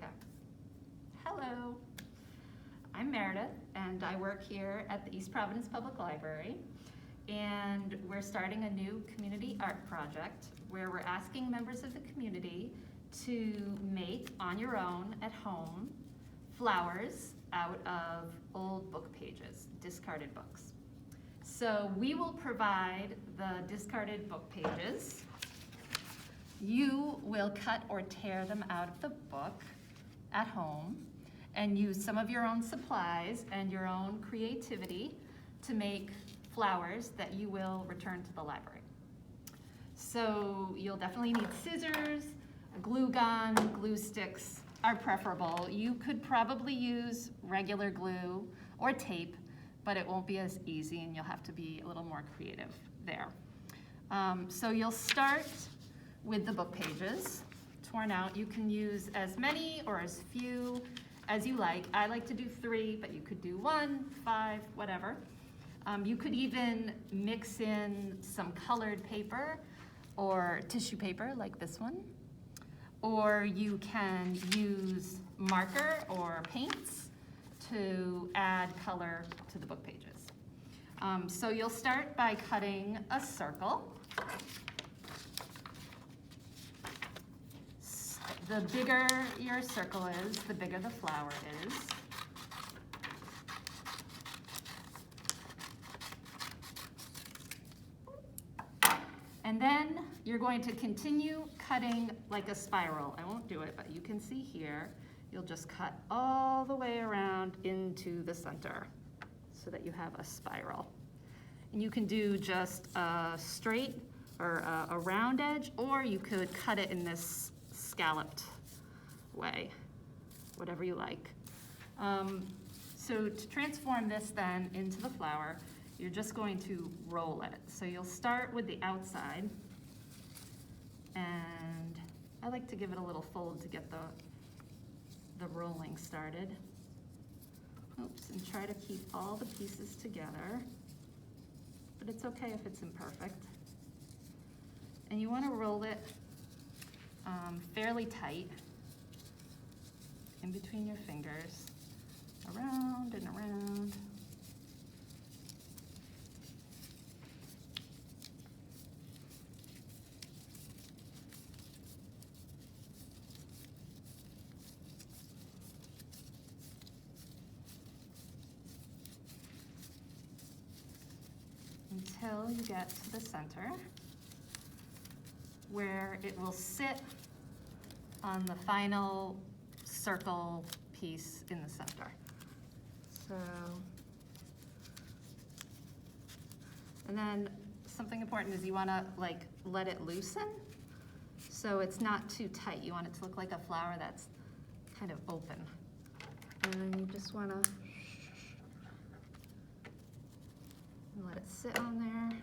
Okay. Hello, I'm Meredith, and I work here at the East Providence Public Library. And we're starting a new community art project where we're asking members of the community to make, on your own, at home, flowers out of old book pages, discarded books. So we will provide the discarded book pages. You will cut or tear them out of the book at home and use some of your own supplies and your own creativity to make flowers that you will return to the library. So you'll definitely need scissors, a glue gun, glue sticks are preferable. You could probably use regular glue or tape, but it won't be as easy and you'll have to be a little more creative there. So you'll start with the book pages torn out. You can use as many or as few as you like. I like to do 3, but you could do 1, 5, whatever. You could even mix in some colored paper or tissue paper like this one. Or you can use marker or paints to add color to the book pages. So you'll start by cutting a circle. The bigger your circle is, the bigger the flower is. And then you're going to continue cutting like a spiral. I won't do it, but you can see here, you'll just cut all the way around into the center so that you have a spiral. And you can do just a straight or a round edge, or you could cut it in this scalloped way, whatever you like. So to transform this then into the flower, you're just going to roll it. So you'll start with the outside, and I like to give it a little fold to get the rolling started. Oops, and try to keep all the pieces together, but it's okay if it's imperfect. And you want to roll it fairly tight in between your fingers, around and around. Until you get to the center, where it will sit on the final circle piece in the center. So, and then something important is you want to let it loosen, so it's not too tight. You want it to look like a flower that's kind of open. And then you just want to let it sit on there.